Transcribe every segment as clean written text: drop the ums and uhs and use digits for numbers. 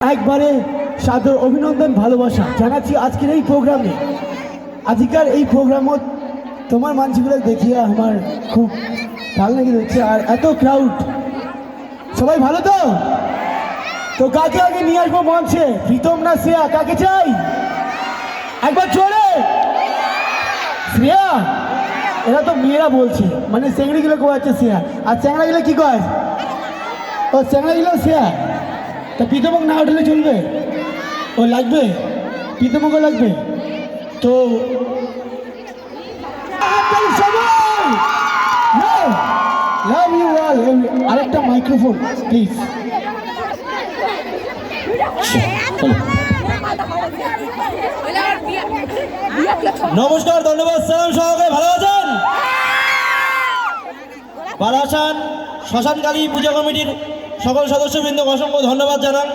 একবারে সাদর অভিনন্দন ভালোবাসা জানাচ্ছি আজকের এই প্রোগ্রামে। আজকের এই প্রোগ্রামত তোমার মানুষগুলো দেখিয়ে আমার খুব ভালো লেগে যাচ্ছে। আর এত ক্রাউড, সবাই ভালো তো? তো কাকে আগে নিয়ে আসবো মঞ্চে, প্রীতম না শ্রেয়া? কাকে চাই একবার জোরে? শ্রেয়া? এরা তো মেয়েরা বলছে, মানে চেংড়িগুলো কোয়াচ্ছে শ্রেয়া, আর চ্যাংড়াগুলো কি কয়? ও চ্যাংড়াগুলো শ্রেয়া। তা প্রীতমক না উঠলে চলবে? ও লাগবে, প্রীতমকও লাগবে। তো আরেকটা মাইক্রোফোন প্লিজ। নমস্কার, ধন্যবাদ, সালাম, সহকারে ভালো আছেন? বারাসান শ্মশানকালী পূজা কমিটির সকল সদস্যবৃন্দ অসংখ্য ধন্যবাদ জানান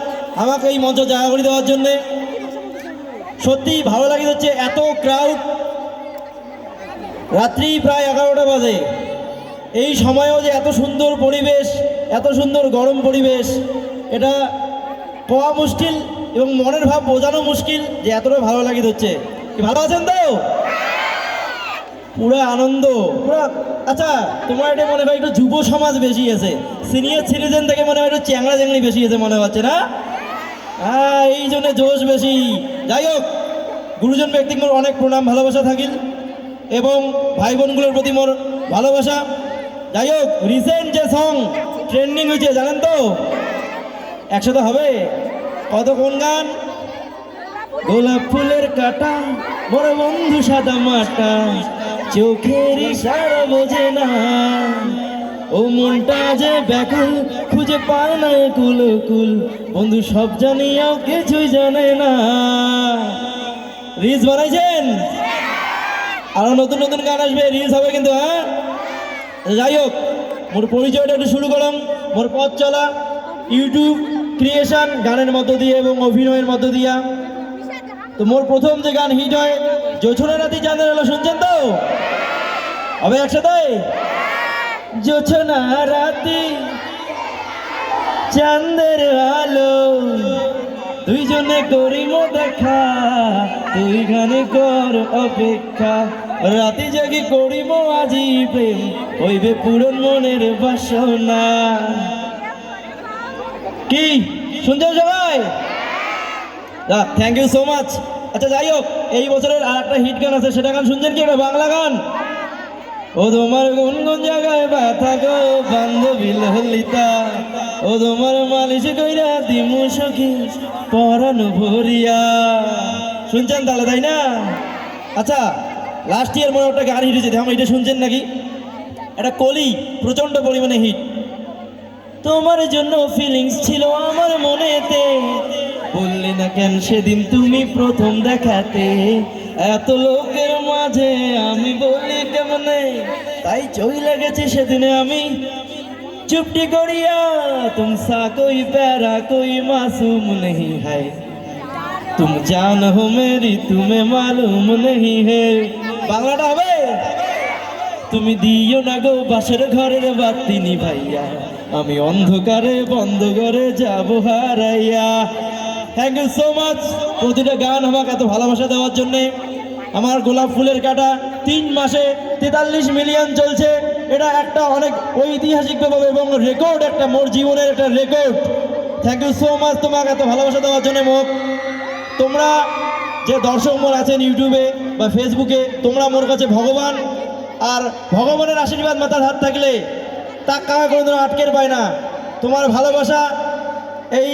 আমাকে এই মঞ্চ জায়গা করে দেওয়ার জন্যে। সত্যিই ভালো লাগে হচ্ছে, এত ক্রাউড। রাত্রি প্রায় 11টা বাজে, এই সময়েও যে এত সুন্দর পরিবেশ, এত সুন্দর গরম পরিবেশ, এটা পাওয়া মুশকিল এবং মনের ভাব বোঝানো মুশকিল যে এতটা ভালো লাগে হচ্ছে। ভালো আছেন তো? পুরো আনন্দ, পুরো। আচ্ছা, তোমার এটা মনে হয় একটু যুব সমাজ বেশি আছে, সিনিয়র সিটিজেন থেকে মনে হয় একটু চ্যাংড়া চ্যাংড়ি বেশি আছে মনে হচ্ছে না? হ্যাঁ, এই জন্য জোশ বেশি। যাই হোক, গুরুজন ব্যক্তি মোর অনেক প্রণাম ভালোবাসা থাকিল এবং ভাই বোনগুলোর প্রতি মোর ভালোবাসা। যাই হোক, রিসেন্ট যে সং ট্রেন্ডিং হয়েছে জানেন তো? একসাথে হবে কত কোন গান? গোলাপ ফুলের কাটা, বড় বন্ধু সাদা মাটা, চোখের ইশারা বোঝে না, ও মনটা যে ব্যাকুল, খুঁজে পায় না কুল কুল, বন্ধু সব জানিয়াও কিছুই জানে না। রিলস বানাইছেন? আরো নতুন নতুন গান আসবে, রিলস হবে কিন্তু। হ্যাঁ, যাই হোক, মোর পরিচয়টা একটু শুরু করলাম। মোর পথ চলা ইউটিউব ক্রিয়েশন গানের মধ্য দিয়ে এবং অভিনয়ের মধ্য দিয়া। তো মোর প্রথম যে গান হিট হয়, জোছনা রাতি চাঁদের আলো, শুনছেন তো? হবে একসাথে? জোছনা রাতি চাঁদের আলো, দুইজনে করিম দেখা, তুই গানে কর অপেক্ষা, রাতি জাগি করিম আজি প্রেম, হইবে পূরণ মনের বাসনা। কি শুনছো সবাই? Thank you so much. আচ্ছা, যাই হোক, এই বছরের আর একটা হিট গান আছে, সেটা গান শুনছেন কি? একটা বাংলা গান। ও তোমার কোন কোন জায়গায় ব্যথা গো বান্ধবী ললিতা, ও তোমার মালিশ কইরা দিমু সখী পরানো ভরিয়া। শুনছেন তাহলে, তাই না? আচ্ছা, লাস্ট ইয়ার মনে একটা গান হিট হয়েছে, দেখো এটা শুনছেন নাকি? এটা কলি, প্রচন্ড পরিমাণে হিট। তোমার জন্য ফিলিংস ছিল আমার মনেতে, বললে না কেন সেদিন তুমি প্রথম দেখাতে, এত লোকের মাঝে আমি বলি কেমনে, তাই চইলা গেছি সেদিনে আমি চুপটি করিয়া, তুমসা কোই প্যারা কোই মাসুম নেহি হ্যায়, তুম জান হো মেরি তুমে মালুম নেহি হে। বাংলাটা হবে? তুমি দিও না গো বাসের ঘরের বাতি নিভাইয়া, আমি অন্ধকারে বন্ধ করে যাব হারাইয়া। থ্যাংক ইউ সো মাচ প্রতিটা গান আমাকে এত ভালোবাসা দেওয়ার জন্যে। আমার গোলাপ ফুলের কাটা 3 মাসে 43 মিলিয়ন চলছে, এটা একটা অনেক ঐতিহাসিক ব্যাপার এবং রেকর্ড, একটা মোর জীবনের একটা record. Thank you so much তোমাকে এত ভালোবাসা দেওয়ার জন্য। মোক তোমরা যে দর্শক মোর আছেন ইউটিউবে বা ফেসবুকে, তোমরা মোর কাছে ভগবান, আর ভগবানের আশীর্বাদ মাথার হাত থাকলে তা কাকা কোনোদিনও আটকের পায় না। তোমার ভালোবাসা, এই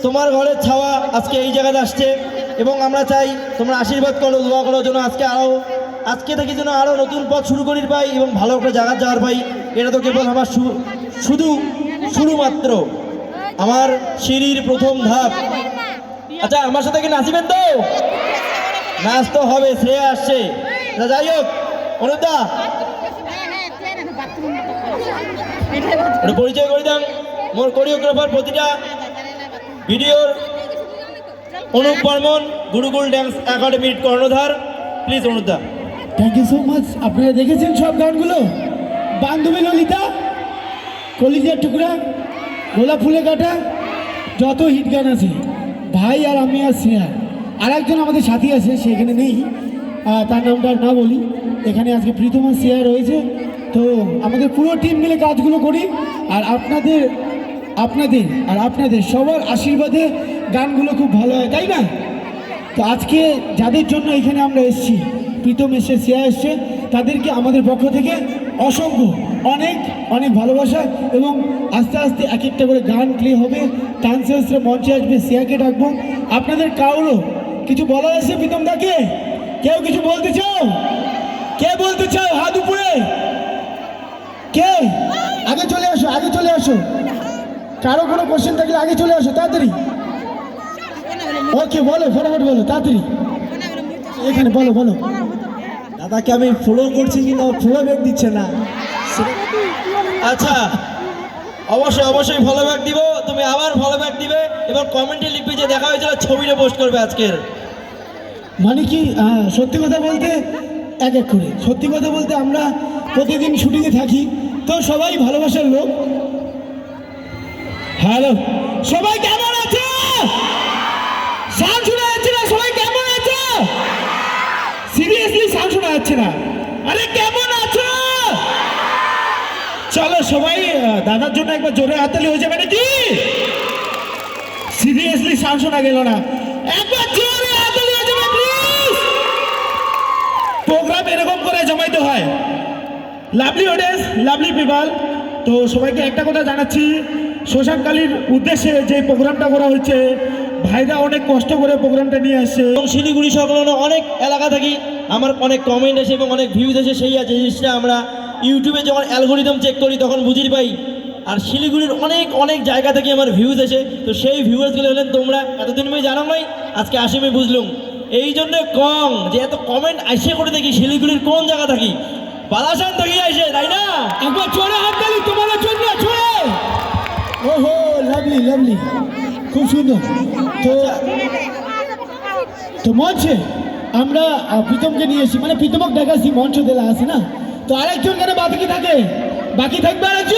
তোমার ঘরের ছাওয়া আজকে এই জায়গাতে আসছে এবং আমরা চাই তোমরা আশীর্বাদ করো, দোয়া করার জন্য আজকে থেকে যেন আরও নতুন পথ শুরু করি পাই এবং ভালো একটা জায়গা যাওয়ার পাই। এটা তো কেবল আমার শুরু মাত্র, আমার সিঁড়ির প্রথম ধাপ। আচ্ছা, আমার সাথে কি নাচিবেন তো? নাচ তো হবে, শ্রেয়া আসছে। যাই হোক, অনুদা পরিচয় করে দেন মোর কোরিওগ্রাফার, প্রতিটা ভিডিওর অনুপ বর্মন, গুরুকুল ড্যান্স একাডেমির কর্ণধার। প্লিজ অনুদা। Thank you so much. আপনারা দেখেছেন সব গানগুলো? বান্ধবী ললিতা, কলিজার টুকরা, গোলাপ ফুলের কাটা, যত হিট গান আছে ভাই আর আমি আর শ্রেয়া, আর একজন আমাদের সাথী আছে, সেখানে নেই, তার নামটা আর না বলি। এখানে আজকে প্রীতম আর শ্রেয়া রয়েছে। তো আমাদের পুরো টিম মিলে কাজগুলো করি, আর আপনাদের সবার আশীর্বাদে গানগুলো খুব ভালো হয়, তাই না? তো আজকে যাদের জন্য এখানে আমরা এসেছি, প্রীতম এসে, শ্রেয়া এসছে, তাদেরকে আমাদের পক্ষ থেকে অসংখ্য অনেক অনেক ভালোবাসা। এবং আস্তে আস্তে এক একটা করে গান প্লে হবে, ডান্সার্সরা মঞ্চে আসবে, শ্রেয়াকে ডাকবো। আপনাদের কারোরও কিছু বলার আছে প্রীতম দাকে? কেউ কিছু বলতে চাও? কে বলতে চাও? হাত উপরে। কে? আগে চলে আসো, আগে চলে আসো। কারো কোনো কোশ্চেন থাকলে আগে চলে আসো তাড়াতাড়ি। ওকে, বলো, ফটাফট বলো তাড়াতাড়ি। এখানে বলো বলো। দাদাকে আমি ফলো করছি কিন্তু ফলো ব্যাক দিচ্ছে না। আচ্ছা, অবশ্যই অবশ্যই ফলো ব্যাক দিব, তুমি আবার ফলো ব্যাক দিবে এবং কমেন্টে লিখবে যে দেখা হয়েছিল, ছবিটা পোস্ট করবে আজকের। মানে কি, সত্যি কথা বলতে এক এক করে, সত্যি কথা বলতে আমরা প্রতিদিন শুটিংয়ে থাকি, তো সবাই ভালোবাসার লোক। হ্যালো, সবাই কেমন আছে? সাউন্ড শোনা যাচ্ছে না? সবাই কেমন আছে? সিরিয়াসলি সাউন্ড শোনা যাচ্ছে না? আরে কেমন আছো? চলো সবাই দাদার জন্য একবার জোরে হাততালি হয়ে যাবে নাকি? সিরিয়াসলি সাউন্ড শোনা গেল না, একবার জোরে হাততালি হয়ে যাবে প্লিজ। প্রোগ্রাম এরকম করে জমাইতে হয়। লাভলি অডিয়েন্স, লাভলি পিপল, তো সবাইকে একটা কথা জানাচ্ছি, শ্মশানকালীর উদ্দেশ্যে যে প্রোগ্রামটা করা হচ্ছে, ভাইরা অনেক কষ্ট করে প্রোগ্রামটা নিয়ে আসছে। এবং শিলিগুড়ি সংলগ্ন অনেক এলাকা থাকি, আমার অনেক কমেন্ট আসে এবং অনেক ভিউজ আসে, সেই জিনিসটা আমরা ইউটিউবে যখন অ্যালগোরিদম চেক করি তখন বুঝিয়ে পাই। আর শিলিগুড়ির অনেক অনেক জায়গা থেকে আমার ভিউজ আসে, তো সেই ভিউয়ার্সগুলো হলেন তোমরা। এতদিন আমি জানো নাই, আজকে আসে আমি বুঝলুম। এই জন্য কম যে এত কমেন্ট আসে করে দেখি শিলিগুড়ির কোন জায়গা থাকি, বালাসান থেকে আসে, তাই না? একবার জোরে হাততালি তোমাদের জন্য, জোরে। ওহো, লাভলি লাভলি, খুব সুন্দর। তো মঞ্চে আমরা প্রীতমকে নিয়ে এসেছি, মানে প্রীতমক দেখাচ্ছি, মঞ্চ দিলা আছে না, তো আরেকজন কেন বাকি থাকবে আরেকজন।